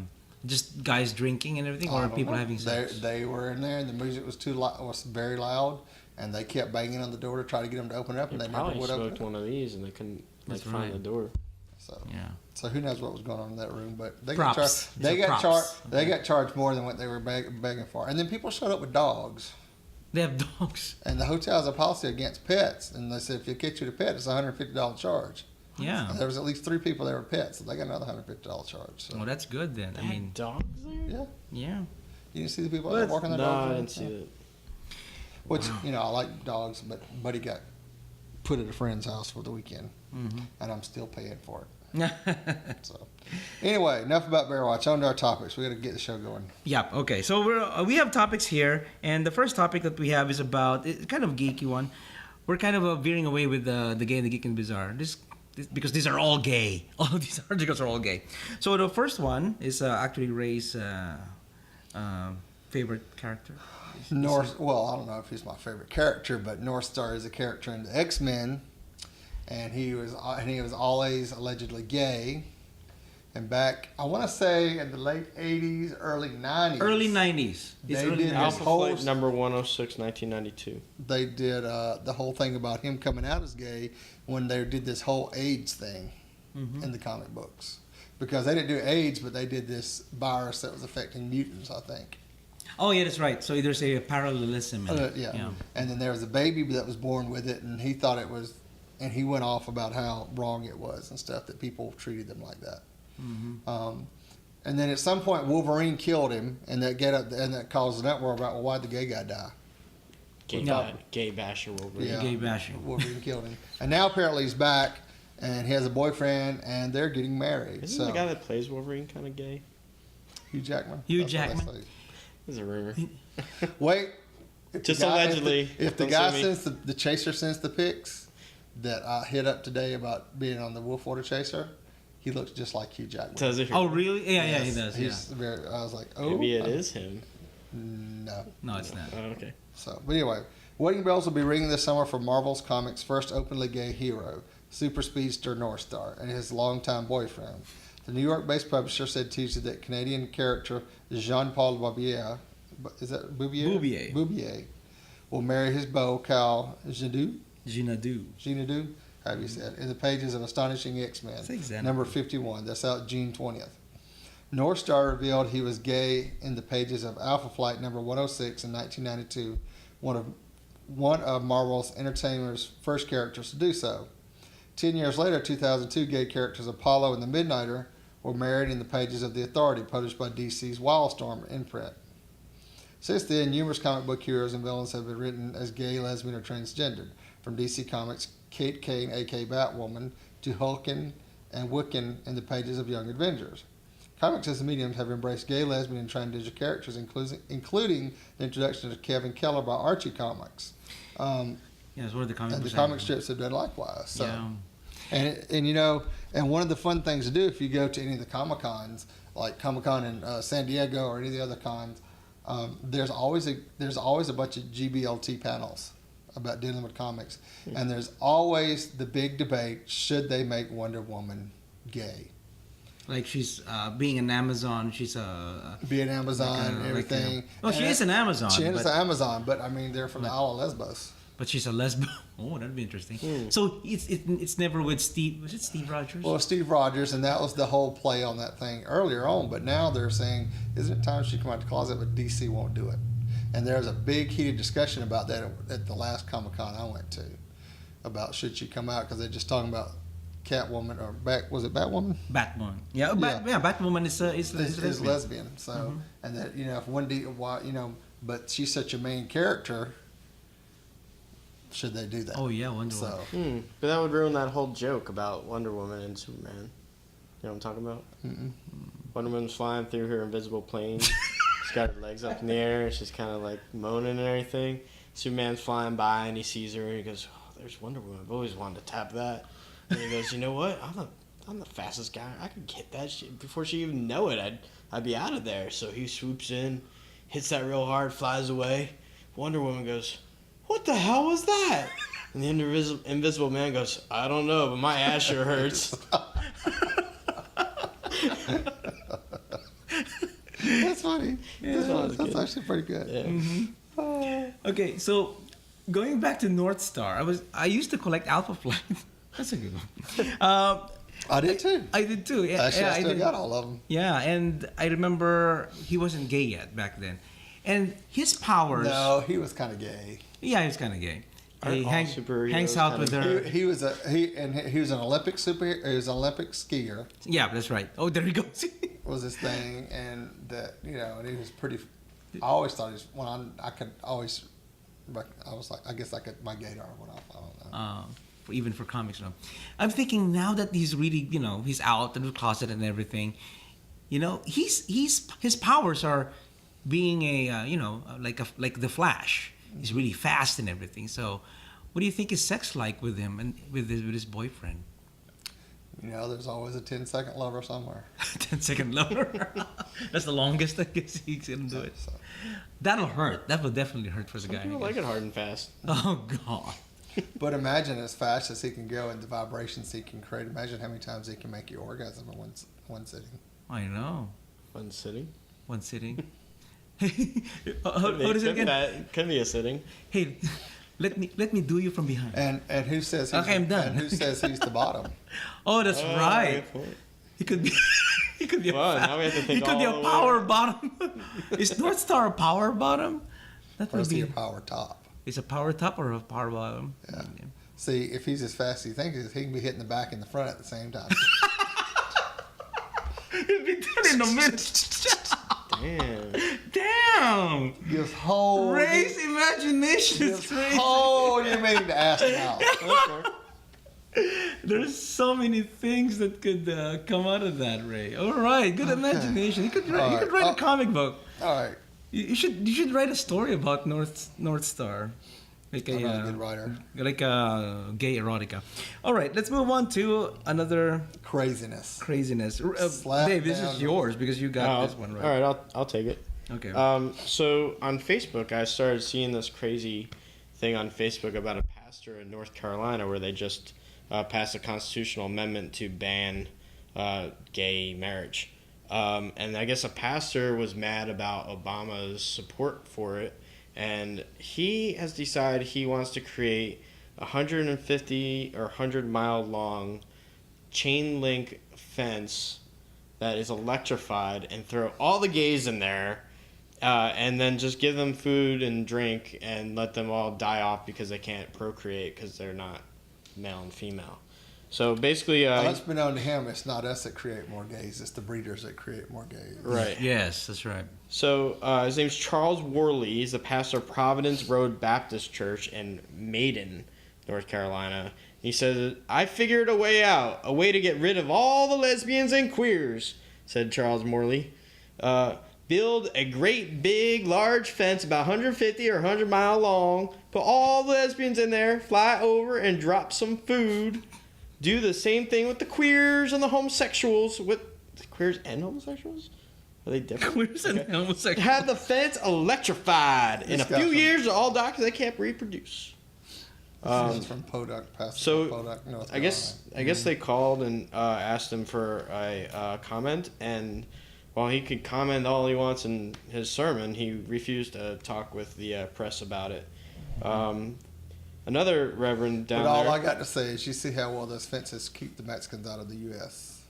Speaker 1: just guys drinking and everything, or
Speaker 4: I don't
Speaker 1: people
Speaker 4: know.
Speaker 1: having sex?
Speaker 4: They were in there, and the music was was very loud, and they kept banging on the door to try to get them to open it up, and they never
Speaker 3: Probably
Speaker 4: would open
Speaker 3: smoked
Speaker 4: it.
Speaker 3: one of these and they couldn't
Speaker 1: That's
Speaker 3: find
Speaker 1: right.
Speaker 3: the door.
Speaker 4: So,
Speaker 1: Yeah.
Speaker 4: so who knows what was going on in that room? But they
Speaker 1: Props.
Speaker 4: got charged.
Speaker 1: These are props.
Speaker 4: They got charged more than what they were begging for, and then people showed up with dogs.
Speaker 1: They have dogs.
Speaker 4: And the hotel has a policy against pets, and they said if you get you to pet, it's a $150 charge.
Speaker 1: Yeah.
Speaker 4: And there was at least 3 people that were pets, so they got another $150 charge. So,
Speaker 1: Well, that's good then. I mean,
Speaker 3: dogs there?
Speaker 4: yeah,
Speaker 1: yeah.
Speaker 4: you didn't see the people that were walking their
Speaker 3: No,
Speaker 4: dogs.
Speaker 3: I
Speaker 4: around?
Speaker 3: didn't see that.
Speaker 4: Which I like dogs, but Buddy got put at a friend's house for the weekend, and I'm still paying for it. So, anyway, enough about BearWatch. On to our topics. We got to get the show going.
Speaker 1: Yeah. Okay. So we have topics here, and the first topic that we have is about it's kind of a geeky one. We're kind of veering away with the gay and the geek and bizarre. This because these are all gay. All of these articles are all gay. So the first one is actually Ray's favorite character.
Speaker 4: Well, I don't know if he's my favorite character, but Northstar is a character in the X-Men, and he was always allegedly gay. And back, I want to say in the late 80s, early 90s.
Speaker 1: Early 90s. It's
Speaker 4: They
Speaker 1: early
Speaker 4: did
Speaker 1: 90s.
Speaker 3: Alpha
Speaker 4: whole-
Speaker 3: Flight number 106, 1992.
Speaker 4: They did the whole thing about him coming out as gay when they did this whole AIDS thing in the comic books. Because they didn't do AIDS, but they did this virus that was affecting mutants, I think.
Speaker 1: Oh yeah, that's right. So there's a parallelism. In it.
Speaker 4: Yeah. And then there was a baby that was born with it, and he thought it was, and he went off about how wrong it was and stuff, that people treated them like that. And then at some point, Wolverine killed him, and that caused an uproar about, well, why'd the gay guy die?
Speaker 3: Gay basher Wolverine.
Speaker 4: Yeah.
Speaker 1: Gay bashing.
Speaker 4: Wolverine killed him. And now apparently he's back, and he has a boyfriend, and they're getting married.
Speaker 3: Isn't the guy that plays Wolverine kind of gay?
Speaker 4: Hugh Jackman?
Speaker 1: Hugh
Speaker 4: That's what they
Speaker 1: Jackman.
Speaker 4: say.
Speaker 3: There's a rumor.
Speaker 4: Wait. If
Speaker 3: Just
Speaker 4: the guy-
Speaker 3: allegedly.
Speaker 4: If the
Speaker 3: Don't
Speaker 4: guy
Speaker 3: sue me.
Speaker 4: sends the chaser sends the pics that I hit up today about being on the Wolfwater Chaser, he looks just like Hugh Jackman.
Speaker 3: Does it?
Speaker 1: Oh really? Yeah, yeah, he
Speaker 4: Yes,
Speaker 1: does.
Speaker 4: He's very. I was like, oh,
Speaker 3: Maybe it is him.
Speaker 4: No.
Speaker 1: No, it's not.
Speaker 3: Oh, okay.
Speaker 4: So, but anyway, wedding bells will be ringing this summer for Marvel's Comics' first openly gay hero, super speedster Northstar, and his longtime boyfriend. The New York-based publisher said Tuesday that Canadian character Jean-Paul Bouvier, is that Bouvier?
Speaker 1: Bouvier.
Speaker 4: Bouvier will marry his beau, Cal Jadu,
Speaker 1: Xanadu.
Speaker 4: have you said, in the pages of Astonishing X-Men, number 51. That's out June 20th. Northstar revealed he was gay in the pages of Alpha Flight number 106 in 1992, one of Marvel's Entertainment's first characters to do so. 10 years later, 2002, gay characters Apollo and the Midnighter were married in the pages of The Authority, published by DC's Wildstorm imprint. Since then, numerous comic book heroes and villains have been written as gay, lesbian, or transgendered, from DC Comics' Kate Kane, aka Batwoman, to Hulkin and Wiccan in the pages of Young Avengers. Comics as a medium have embraced gay, lesbian, and transgender characters, including the introduction of Kevin Keller by Archie Comics.
Speaker 1: Yes, what are the comic
Speaker 4: And the
Speaker 1: books
Speaker 4: comic
Speaker 1: are?
Speaker 4: strips have done likewise. So.
Speaker 1: Yeah.
Speaker 4: And you know, and one of the fun things to do if you go to any of the Comic Cons, like Comic Con in San Diego or any of the other cons, there's always a bunch of GBLT panels about dealing with comics, and there's always the big debate: should they make Wonder Woman gay?
Speaker 1: Like she's being an Amazon, she's a
Speaker 4: Be an Amazon and everything.
Speaker 1: Well, she is an Amazon.
Speaker 4: She is
Speaker 1: but,
Speaker 4: an Amazon, but I mean they're from the Isle of Lesbos.
Speaker 1: but she's a lesbian. Oh, that'd be interesting. So it's never with Steve. Was it Steve Rogers?
Speaker 4: Well, Steve Rogers, and that was the whole play on that thing earlier on. But now they're saying, isn't it time she come out the closet? But DC won't do it. And there's a big heated discussion about that at the last Comic Con I went to, about should she come out, because they're just talking about Catwoman or was it Batwoman?
Speaker 1: Batwoman. Yeah, Batwoman
Speaker 4: Is lesbian. So and that if but she's such a main character. Should they do that?
Speaker 1: Oh yeah, Wonder Woman.
Speaker 3: But that would ruin that whole joke about Wonder Woman and Superman. You know what I'm talking about? Wonder Woman's flying through her invisible plane. She's got her legs up in the air. She's kind of like moaning and everything. Superman's flying by and he sees her and he goes, "Oh, there's Wonder Woman. I've always wanted to tap that." And he goes, "You know what? I'm the fastest guy. I could hit that shit before she even know it. I'd be out of there." So he swoops in, hits that real hard, flies away. Wonder Woman goes, "What the hell was that?" And the invisible man goes, "I don't know, but my ass sure hurts."
Speaker 4: That's funny. That's actually pretty good.
Speaker 3: Yeah.
Speaker 1: Okay, so going back to Northstar, I used to collect Alpha Flight. That's a good one.
Speaker 4: I did too.
Speaker 1: I did too. Yeah,
Speaker 4: Actually, I still
Speaker 1: did.
Speaker 4: got all of them.
Speaker 1: Yeah, and I remember he wasn't gay yet back then, and his powers.
Speaker 4: No, he was kind of gay.
Speaker 1: Yeah, he was kind of gay. He
Speaker 3: Aren't all superheroes
Speaker 1: hangs out with
Speaker 3: kinda
Speaker 1: her.
Speaker 4: He was an Olympic superhero. He was an Olympic skier.
Speaker 1: Yeah, that's right. Oh, there he goes.
Speaker 4: Was his thing, and that and he was pretty. I always thought I could always. I was like, I guess I could. My gaydar went off. I don't know.
Speaker 1: Even for comics now. I'm thinking now that he's really, he's out of the closet and everything, his powers are being like the Flash. He's really fast and everything. So, what do you think is sex like with him and with his boyfriend?
Speaker 4: There's always a 10-second lover somewhere.
Speaker 1: 10-second lover. That's the longest I guess he's gonna do it.
Speaker 4: So.
Speaker 1: That'll hurt. That will definitely hurt for the guy.
Speaker 3: People like it hard and fast.
Speaker 1: Oh God.
Speaker 4: But imagine as fast as he can go and the vibrations he can create. Imagine how many times he can make you orgasm in one sitting.
Speaker 1: I know.
Speaker 3: One sitting.
Speaker 1: One sitting. What is it again?
Speaker 3: Could be a sitting.
Speaker 1: Hey, let me do you from behind.
Speaker 4: And who says he's
Speaker 1: Okay, I'm done.
Speaker 4: And who says he's the bottom?
Speaker 1: Oh, that's right.
Speaker 3: Good point.
Speaker 1: He could be. He could be.
Speaker 3: Well, now we have to think
Speaker 1: he could be
Speaker 3: all
Speaker 1: a
Speaker 3: the way.
Speaker 1: power bottom. Is Northstar a power bottom? That
Speaker 4: Or
Speaker 1: would
Speaker 4: is he
Speaker 1: be.
Speaker 4: a power top?
Speaker 1: Is a power top or a power bottom?
Speaker 4: Yeah. See, if he's as fast as he thinks, he can be hitting the back and the front at the same time.
Speaker 1: He'll be dead in a minute.
Speaker 3: Damn.
Speaker 1: Damn.
Speaker 4: Gives whole.
Speaker 1: Ray's imagination is
Speaker 4: Gives
Speaker 1: crazy.
Speaker 4: whole. You mean to ask him out?
Speaker 1: There's so many things that could come out of that, Ray. All right, good imagination. You could write a comic book.
Speaker 4: All right.
Speaker 1: You should write a story about Northstar, like
Speaker 4: I'm not a good writer.
Speaker 1: like a gay erotica. All right, let's move on to another
Speaker 4: Craziness. Slap
Speaker 1: Dave, this
Speaker 4: down
Speaker 1: is yours because you got this one right.
Speaker 3: All right, I'll take it.
Speaker 1: Okay.
Speaker 3: So on Facebook, I started seeing this crazy thing on Facebook about a pastor in North Carolina where they just passed a constitutional amendment to ban gay marriage. And I guess a pastor was mad about Obama's support for it, and he has decided he wants to create 150 or 100-mile long chain link fence that is electrified and throw all the gays in there and then just give them food and drink and let them all die off because they can't procreate because they're not male and female. So basically...
Speaker 4: let's be known to him, it's not us that create more gays, it's the breeders that create more gays.
Speaker 3: Right.
Speaker 1: Yes, that's right.
Speaker 3: So his name's Charles Worley. He's the pastor of Providence Road Baptist Church in Maiden, North Carolina. He says, I figured a way out, a way to get rid of all the lesbians and queers, said Charles Morley. Build a great big large fence about 150 or 100 mile long, put all the lesbians in there, fly over and drop some food. Do the same thing with the queers and the homosexuals. With the queers and homosexuals? Are they different?
Speaker 1: Queers and homosexuals.
Speaker 3: Have the fence electrified. In a few years, all docs they can't reproduce.
Speaker 4: This is from Podunk, Pastor
Speaker 3: So
Speaker 4: Podunk, North
Speaker 3: I guess they called and asked him for a comment, and while he could comment all he wants in his sermon, he refused to talk with the press about it. Another reverend down
Speaker 4: But all
Speaker 3: there.
Speaker 4: I got to say is, you see how well those fences keep the Mexicans out of the U.S.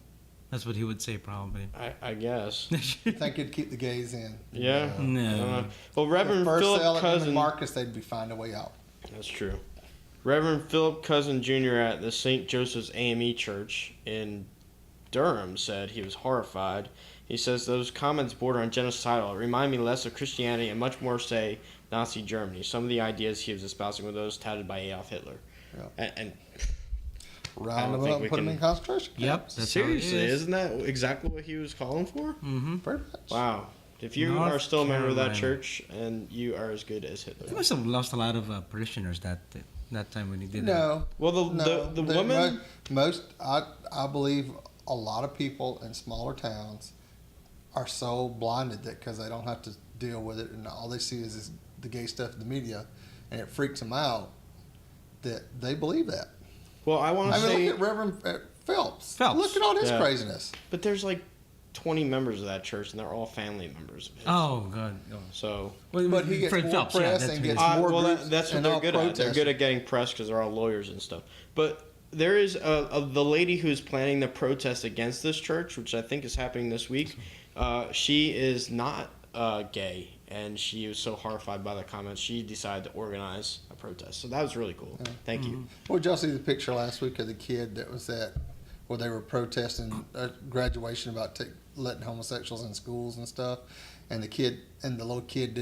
Speaker 1: That's what he would say, probably.
Speaker 3: I guess.
Speaker 4: You think it'd keep the gays in?
Speaker 3: Yeah.
Speaker 1: No.
Speaker 3: Well, Reverend
Speaker 4: First
Speaker 3: Philip
Speaker 4: Ellen and
Speaker 3: Cousin.
Speaker 4: Marcus, they'd be find a way out.
Speaker 3: That's true. Reverend Philip Cousin Jr. at the St. Joseph's AME Church in Durham said he was horrified. He says those comments border on genocidal. It remind me less of Christianity and much more, say, Nazi Germany. Some of the ideas he was espousing were those touted by Adolf Hitler.
Speaker 4: Yeah.
Speaker 3: And
Speaker 4: Round them
Speaker 3: think
Speaker 4: up
Speaker 3: we
Speaker 4: and put them
Speaker 3: can-
Speaker 4: in concentration
Speaker 1: Yep.
Speaker 4: camps.
Speaker 1: That's
Speaker 3: seriously,
Speaker 1: how it is.
Speaker 3: isn't that exactly what he was calling for?
Speaker 1: Mm-hmm.
Speaker 4: Pretty much.
Speaker 3: Wow. If you
Speaker 1: North
Speaker 3: are still a member of that
Speaker 1: Carolina.
Speaker 3: church, and you are as good as Hitler.
Speaker 1: He must have lost a lot of parishioners that time when he did that.
Speaker 4: No.
Speaker 3: Well,
Speaker 4: No.
Speaker 3: the woman...
Speaker 4: I believe a lot of people in smaller towns are so blinded that because they don't have to deal with it and all they see is the gay stuff in the media and it freaks them out that they believe that.
Speaker 3: Well, I want to
Speaker 4: I mean,
Speaker 3: say...
Speaker 4: look at Reverend Phelps.
Speaker 1: Phelps.
Speaker 4: Look at all his
Speaker 3: Yeah.
Speaker 4: craziness.
Speaker 3: But there's like 20 members of that church, and they're all family members of his.
Speaker 1: Oh, God. Oh.
Speaker 3: So...
Speaker 1: Well,
Speaker 4: But he gets
Speaker 1: Fred
Speaker 4: more
Speaker 1: Phelps,
Speaker 4: press
Speaker 1: that's
Speaker 4: and
Speaker 1: who it
Speaker 4: gets
Speaker 1: is.
Speaker 4: more
Speaker 3: well,
Speaker 4: groups
Speaker 3: that's what
Speaker 4: and
Speaker 3: they're
Speaker 4: all
Speaker 3: good at. They're
Speaker 4: protesters.
Speaker 3: good at getting press because they're all lawyers and stuff. But there is the lady who's planning the protest against this church, which I think is happening this week. She is not gay, and she was so horrified by the comments, she decided to organize a protest. So that was really cool. Thank you.
Speaker 4: Well, did y'all see the picture last week of the kid that was where they were protesting graduation about letting homosexuals in schools and stuff? And the little kid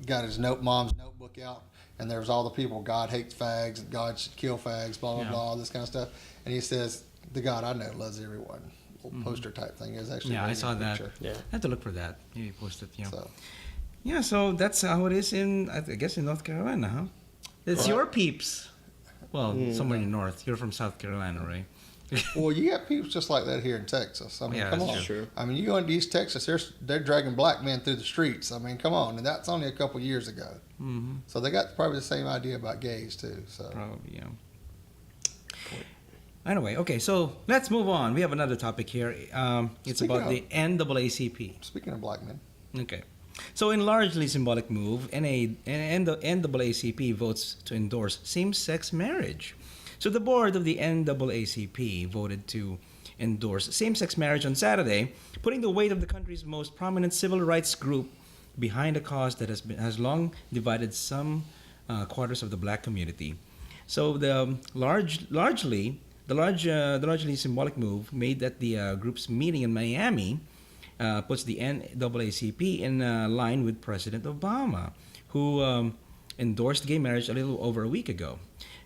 Speaker 4: got his mom's notebook out, and there was all the people, God hates fags, God should kill fags, blah, blah,
Speaker 1: Yeah.
Speaker 4: blah, all this kind of stuff. And he says, the God I know loves everyone. Little poster type thing. It was actually
Speaker 1: Yeah,
Speaker 4: a
Speaker 1: I
Speaker 4: really
Speaker 1: saw
Speaker 4: good
Speaker 1: that.
Speaker 4: picture.
Speaker 3: Yeah.
Speaker 1: I have to look for that. Maybe post it,
Speaker 4: So,
Speaker 1: Yeah, so that's how it is I guess in North Carolina, huh? It's your peeps. Well, somewhere in the north. You're from South Carolina, right?
Speaker 4: well, you got people just like that here in Texas. I mean,
Speaker 1: Yeah,
Speaker 4: come
Speaker 1: that's
Speaker 4: on.
Speaker 3: true.
Speaker 4: I mean, you go into East Texas, they're dragging black men through the streets. I mean, come on. And that's only a couple years ago.
Speaker 1: Mm-hmm.
Speaker 4: So they got probably the same idea about gays, too. So
Speaker 1: Probably, yeah. Anyway, okay, so let's move on. We have another topic here. It's
Speaker 4: Speaking
Speaker 1: about the NAACP.
Speaker 4: speaking of black men,
Speaker 1: Okay. So, in largely symbolic move, the NAACP votes to endorse same-sex marriage. So, the board of the NAACP voted to endorse same-sex marriage on Saturday, putting the weight of the country's most prominent civil rights group behind a cause that has long divided some quarters of the black community. So, the largely symbolic move made at the group's meeting in Miami puts the NAACP in line with President Obama, who endorsed gay marriage a little over a week ago.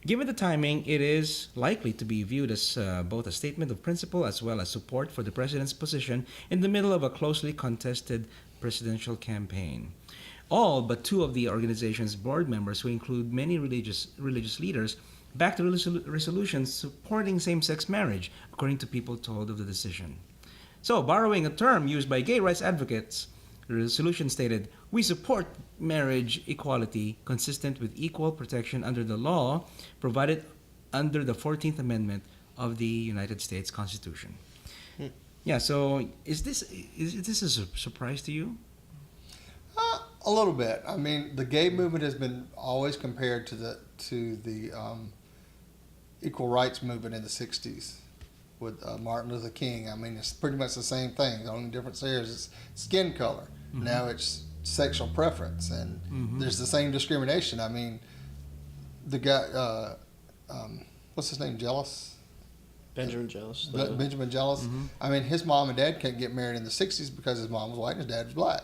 Speaker 1: Given the timing, it is likely to be viewed as both a statement of principle as well as support for the president's position in the middle of a closely contested presidential campaign. All but two of the organization's board members, who include many religious leaders, backed the resolution supporting same-sex marriage, according to people told of the decision. So, borrowing a term used by gay rights advocates, the resolution stated, "We support marriage equality consistent with equal protection under the law provided under the 14th Amendment of the United States Constitution." Yeah, so is this a surprise to you?
Speaker 4: A little bit. I mean, the gay movement has been always compared to the equal rights movement in the '60s with Martin Luther King. I mean, it's pretty much the same thing. The only difference there is it's skin color.
Speaker 1: Mm-hmm.
Speaker 4: Now it's sexual preference, and there's the same discrimination. I mean, the guy, what's his name, Jealous?
Speaker 3: Benjamin Jealous.
Speaker 4: Benjamin Jealous. I mean, his mom and dad couldn't get married in the '60s because his mom was white and his dad was black.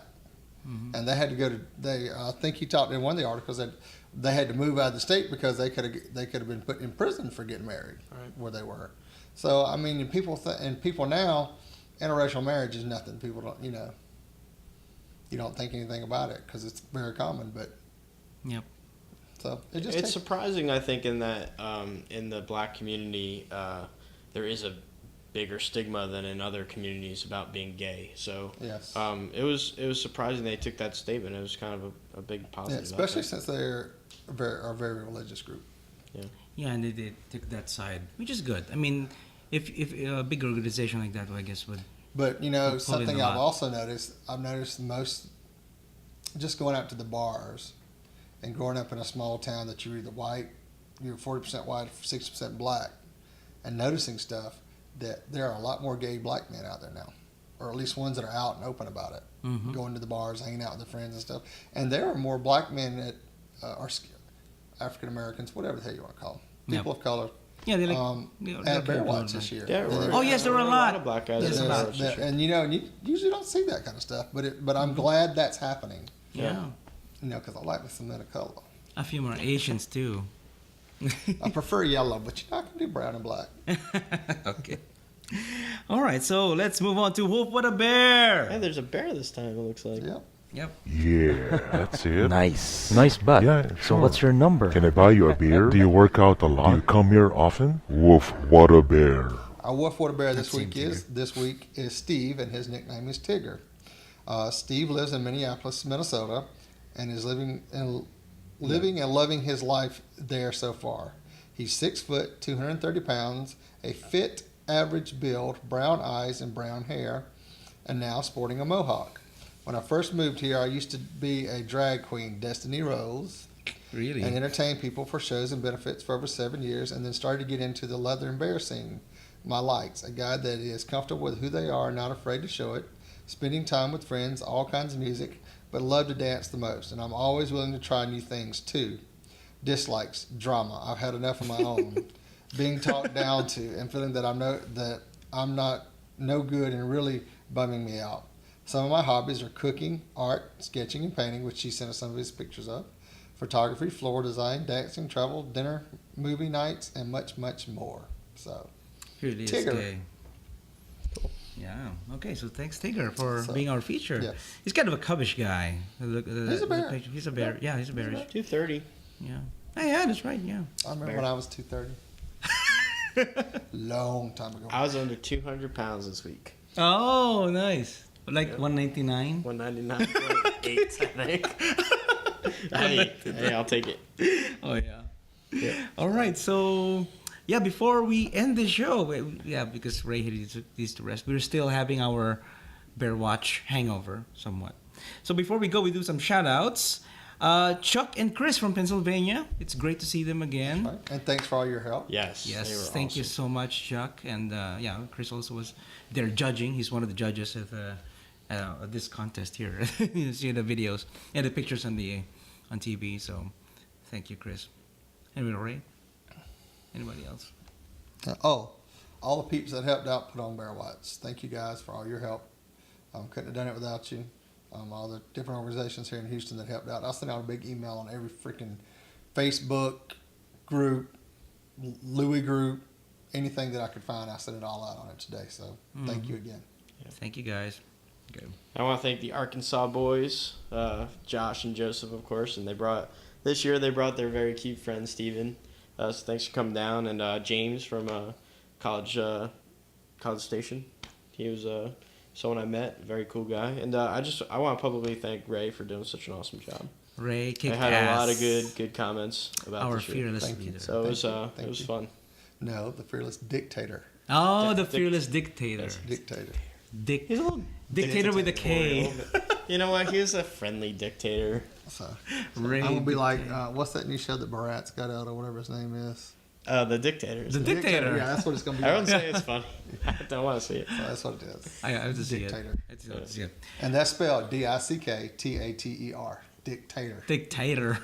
Speaker 4: And they had to go to. I think he talked in one of the articles that they had to move out of the state because they could have been put in prison for getting married where they were. So I mean, people now, interracial marriage is nothing. People don't, you don't think anything about it because it's very common. But
Speaker 1: Yep.
Speaker 4: so
Speaker 3: It's surprising, I think, in that in the black community, there is a bigger stigma than in other communities about being gay. So
Speaker 4: yes.
Speaker 3: it was surprising they took that statement. It was kind of a big positive.
Speaker 4: Especially since they're a very religious group.
Speaker 1: Yeah, and they took that side, which is good. I mean, if a big organization like that, I guess would.
Speaker 4: But
Speaker 1: Pull in
Speaker 4: something
Speaker 1: a
Speaker 4: I've
Speaker 1: lot.
Speaker 4: also noticed. I've noticed most just going out to the bars and growing up in a small town that you're either white, you're 40% white, 60% black, and noticing stuff that there are a lot more gay black men out there now, or at least ones that are out and open about it, going to the bars, hanging out with their friends and stuff. And there are more black men that are African Americans, whatever the hell you want to call them, people of color.
Speaker 1: Yeah, they like.
Speaker 4: At BearWatch this year.
Speaker 1: Oh, yes, there were a lot
Speaker 3: of black guys.
Speaker 1: Yes,
Speaker 3: at
Speaker 1: a lot.
Speaker 3: BearWatch this year.
Speaker 4: And you usually don't see that kind of stuff, but I'm glad that's happening.
Speaker 1: Yeah.
Speaker 4: Because I like me some men of color.
Speaker 1: A few more Asians too.
Speaker 4: I prefer yellow, but I can do brown and black.
Speaker 1: Okay. All right, so let's move on to Wolf What a Bear.
Speaker 3: Hey, there's a bear this time, it looks like.
Speaker 4: Yep.
Speaker 1: Yep.
Speaker 6: Yeah, that's it.
Speaker 7: Nice butt.
Speaker 6: Yeah,
Speaker 7: So
Speaker 6: sure.
Speaker 7: what's your number?
Speaker 6: Can I buy you a beer? Do you work out a lot? Do you come here often? Woof, what a bear.
Speaker 4: Our Wolf What a Bear this
Speaker 1: That's
Speaker 4: week is Steve, and his nickname is Tigger. Steve lives in Minneapolis, Minnesota, and is living and loving his life there so far. He's 6 foot, 230 pounds, a fit, average build, brown eyes and brown hair, and now sporting a mohawk. When I first moved here, I used to be a drag queen, Destiny Rose,
Speaker 1: Really?
Speaker 4: and entertain people for shows and benefits for over 7 years, and then started to get into the leather and bear scene. My likes, a guy that is comfortable with who they are, not afraid to show it, spending time with friends, all kinds of music, but love to dance the most, and I'm always willing to try new things too. Dislikes, drama. I've had enough of my own. Being talked down to and feeling that I'm not no good and really bumming me out. Some of my hobbies are cooking, art, sketching, and painting, which she sent us some of his pictures of, photography, floor design, dancing, travel, dinner, movie nights, and much, much more. So,
Speaker 1: Really is
Speaker 4: Tigger.
Speaker 1: gay. Yeah. Okay. So thanks, Tigger, for
Speaker 4: So,
Speaker 1: being our feature.
Speaker 4: yes.
Speaker 1: He's kind of a cubbish guy. Look,
Speaker 4: He's a bear.
Speaker 1: He's a bear. Yeah, he's a bearish.
Speaker 3: 230.
Speaker 1: Yeah. Oh, yeah, that's right. Yeah.
Speaker 4: I remember when I was 230. Long time ago.
Speaker 3: I was under 200 pounds this week.
Speaker 1: Oh, nice. Like 199.
Speaker 3: 199.8, I think. hey, I'll take it.
Speaker 1: Oh yeah. All right. So yeah, before we end the show, because Ray needs to rest, we're still having our BearWatch hangover somewhat. So before we go, we do some shout outs. Chuck and Chris from Pennsylvania. It's great to see them again.
Speaker 4: Right. And thanks for all your help.
Speaker 3: Yes. they were
Speaker 1: Yes, thank you
Speaker 3: awesome.
Speaker 1: so much, Chuck. And Chris also was there judging. He's one of the judges at this contest here. You see the videos and the pictures on TV. So, thank you, Chris. Anybody, Ray? Anybody else?
Speaker 4: All the peeps that helped out put on BearWatch. Thank you guys for all your help. Couldn't have done it without you. All the different organizations here in Houston that helped out. I sent out a big email on every freaking Facebook group, Louis group, anything that I could find. I sent it all out on it today. So thank you again.
Speaker 1: Thank you, guys. Okay.
Speaker 3: I want to thank the Arkansas boys, Josh and Joseph, of course, and this year they brought their very cute friend Steven. So thanks for coming down, and James from College Station. He was someone I met, very cool guy, and I want to publicly thank Ray for doing such an awesome job.
Speaker 1: Ray kicked
Speaker 3: I had
Speaker 1: ass.
Speaker 3: a lot of good comments about
Speaker 1: Our
Speaker 3: this year.
Speaker 1: fearless
Speaker 4: Thank you.
Speaker 1: leader.
Speaker 3: So it was
Speaker 4: Thank
Speaker 3: it was
Speaker 4: you.
Speaker 3: fun.
Speaker 4: No, the fearless dictator.
Speaker 1: Oh, the fearless dictator.
Speaker 4: Dictator.
Speaker 3: He's a little
Speaker 1: Dictator with a K.
Speaker 3: You know what? He was a friendly dictator.
Speaker 4: So
Speaker 1: Ray
Speaker 4: I'm gonna be like,
Speaker 1: Dictator.
Speaker 4: what's that new show that Barat's got out or whatever his name is?
Speaker 3: The dictators.
Speaker 1: The Dictator.
Speaker 4: Yeah, that's what it's gonna be.
Speaker 3: Everyone
Speaker 4: Like.
Speaker 3: say it's funny. I don't want to see it.
Speaker 4: So that's what it is.
Speaker 1: I have to see
Speaker 4: Dictator.
Speaker 1: it. I have to see it.
Speaker 4: And that's spelled Dictater. Dictator.
Speaker 1: Dictator. Dictator.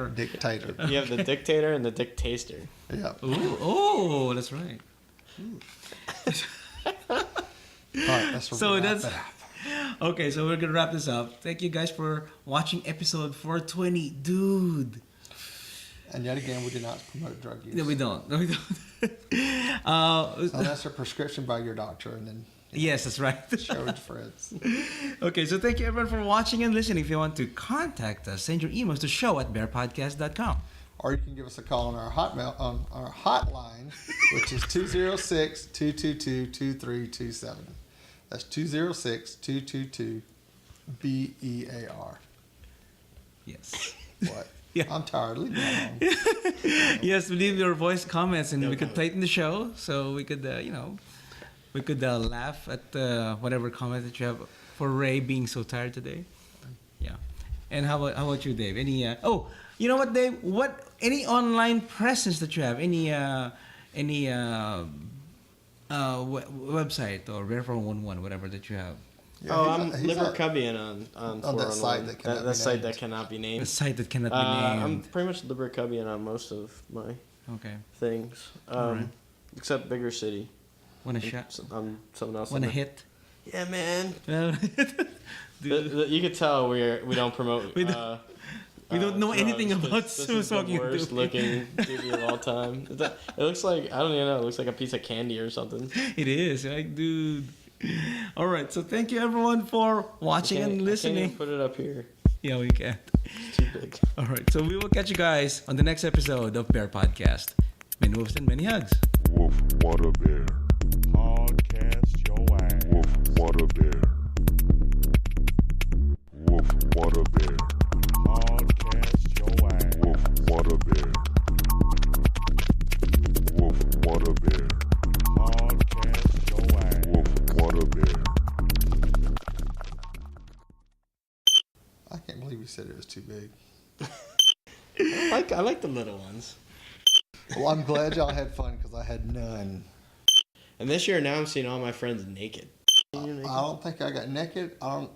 Speaker 4: Dictator.
Speaker 3: You have the dictator and the dictaster.
Speaker 4: Yeah.
Speaker 1: Ooh, oh, that's right.
Speaker 4: All right. That's
Speaker 1: So
Speaker 4: wrap
Speaker 1: that's-
Speaker 4: it up.
Speaker 1: Okay, so we're gonna wrap this up. Thank you guys for watching episode 420, dude.
Speaker 4: And yet again, we do not promote drug use.
Speaker 1: No, we don't. No, we don't.
Speaker 4: Unless a prescription by your doctor, and then
Speaker 1: Yes, that's right.
Speaker 4: share with your friends.
Speaker 1: Okay, so thank you everyone for watching and listening. If you want to contact us, send your emails to show@bearpodcast.com.
Speaker 4: Or you can give us a call on our hotline, which is 206-222-2327. That's 206-222-BEAR.
Speaker 1: Yes.
Speaker 4: What?
Speaker 1: Yeah.
Speaker 4: I'm tired. Leave me alone.
Speaker 1: Yes, leave your voice comments and we could play it in the show. So we could, we could laugh at whatever comment that you have for Ray being so tired today. Yeah. And how about you, Dave? Any? You know what, Dave? Any online presence that you have? Any website or Rare 411, whatever that you have?
Speaker 4: Yeah,
Speaker 3: I'm
Speaker 4: he's
Speaker 3: liver
Speaker 4: not-
Speaker 3: cubbian on
Speaker 4: that site that cannot be
Speaker 3: site
Speaker 4: named.
Speaker 3: that cannot be
Speaker 1: A
Speaker 3: named.
Speaker 1: site that cannot be
Speaker 3: I'm
Speaker 1: named.
Speaker 3: pretty much liver cubbian on most of my
Speaker 1: Okay.
Speaker 3: things,
Speaker 1: Alright.
Speaker 3: except bigger city.
Speaker 1: Want a shot?
Speaker 3: I'm someone else.
Speaker 1: Want a hit?
Speaker 3: Yeah, man.
Speaker 1: Well, dude,
Speaker 3: You could tell we don't promote.
Speaker 1: We don't- we don't know
Speaker 3: drugs,
Speaker 1: anything
Speaker 3: 'cause
Speaker 1: about
Speaker 3: this is the
Speaker 1: smoking.
Speaker 3: worst looking TV of all time. It looks like, I don't even know. It looks like a piece of candy or something.
Speaker 1: it is, like, dude. All right, so thank you everyone for watching and
Speaker 3: I can't
Speaker 1: listening.
Speaker 3: even put it up here.
Speaker 1: Yeah, we can.
Speaker 3: It's too big.
Speaker 1: All right, so we will catch you guys on the next episode of Bear Podcast. Many wolves and many hugs.
Speaker 6: Woof, what a bear. Podcast your ass. Woof, what a bear. Woof, what a bear. Podcast your ass. Woof, what a bear. Woof, what a bear. Podcast your ass. Woof, what a bear.
Speaker 4: I can't believe you said it was too big.
Speaker 3: I like the little ones.
Speaker 4: Well, I'm glad y'all had fun because I had none.
Speaker 3: And this year now I'm seeing all my friends naked.
Speaker 4: I don't think I got naked. I don't